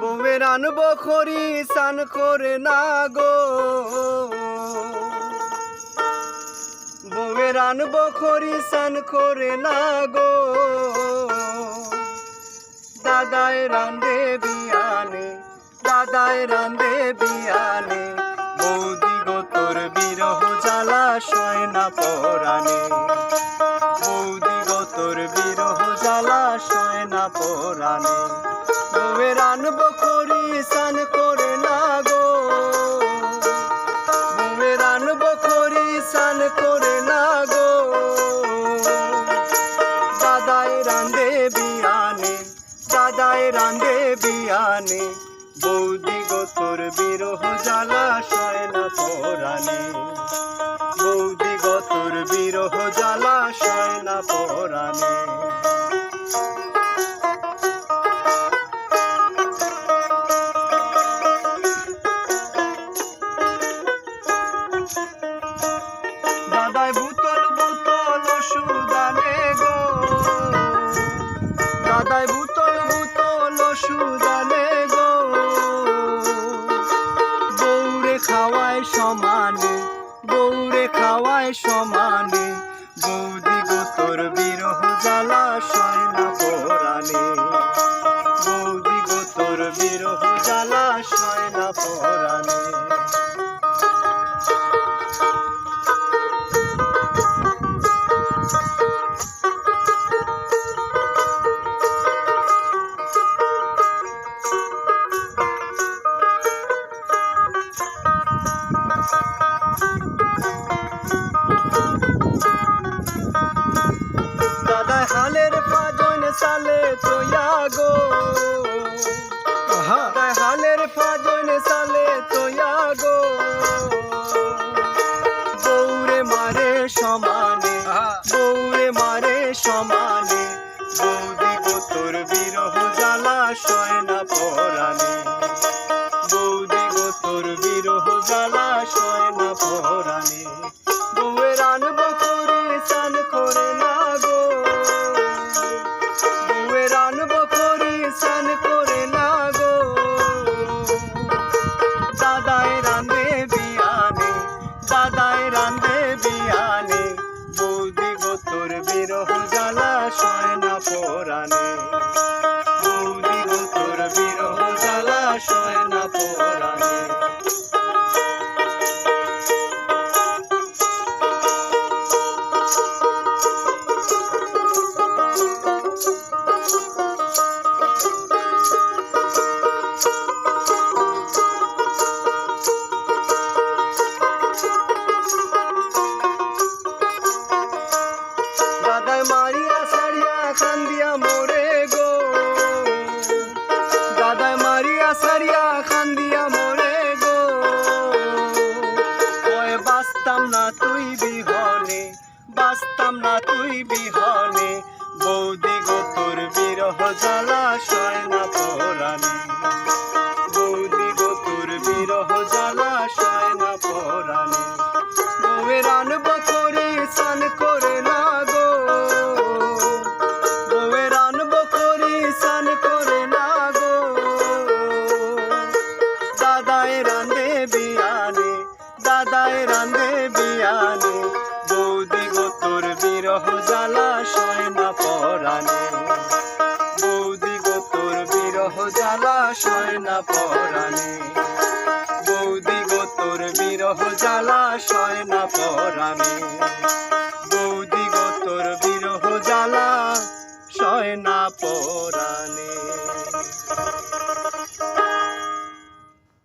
বউয়ের আনবো খড়ি স্নান করে না গো, বউয়ের আনবো খড়ি স্নান করে না গো। দাদায় রান্ধে বিয়ানে, দাদায় রান্ধে বিয়ানে, বৌদি গো তোর বিরহ জ্বালা সয় না পরাণে, বৌদি গো তোর বিরহ জ্বালা সয় না পরাণে। বউয়ের আনবো খড়ি স্নান করে না গো, বউয়ের আনবো খড়ি স্নান করে না গো। দাদায় রান্ধে বিয়ানে, দাদায় রান্ধে বিয়ানে, বৌদি গো তোর বিরহ জ্বালা সয় না পরাণে, বৌদি গো তোর বিরহ জ্বালা সয় না পরাণে। দাদায় বুতল বুতল ওষুধ আনে গো, দাদায় বুতল বুতল ওষুধ আনে গো। বউরে খাওয়ায় সমানে, বউরে খাওয়ায় সমানে, বৌদি গো তোর বিরহ জ্বালা সয় না পরাণে, বৌদি গো তোর বিরহ জ্বালা সয় না পরাণে। দাদায় হালের ফাজন সালে তোয়া গো, দাদায় হালের ফাজন সালে তোয়া গো। বউরে মারে সমানে, বউরে মারে সমানে, বৌদি গো তোর বিরহ জ্বালা সয় না পরাণে, বৌদি গো তোর বিরহ জ্বালা সয় না পরাণে। বউয়ের আনবো খড়ি স্নান করে না গো, বউয়ের আনবো খড়ি স্নান করে না গো। দাদায় রান্ধে বিয়ানে, দাদায় রান্ধে বিয়ানে, বৌদি গো তোর বিরহ জ্বালা সয় না পরাণে, বৌদি গো তোর বিরহ জ্বালা সয় না পরাণে। দাদায় মারিয়া সারিয়া খান্দিয়া মোরে গো, দাদায় মারিয়া সারিয়া খান্দিয়া মোরে গো। ওই বাঁচতাম না তুই বিহনে, বাঁচতাম না তুই বিহনে, বৌদি গো তোর বিরহ জ্বালা সয় না পরাণে, বৌদি গো তোর বিরহ জ্বালা সয় না পরাণে। বউয়ের আনবো খড়ি স্নান করে না গো, বউয়ের আনবো খড়ি স্নান করে না গো। দাদায় রান্ধে বিয়ানে, দাদায় রান্ধে বিয়ানে, বৌদি গো তোর বিরহ জ্বালা সয় না পরাণে, বৌদি গো তোর বিরহ জ্বালা সয় না পরাণে, বৌদি গো তোর বিরহ জ্বালা সয় না পরাণে, বৌদি গো তোর বিরহ জ্বালা সয় না পরাণে।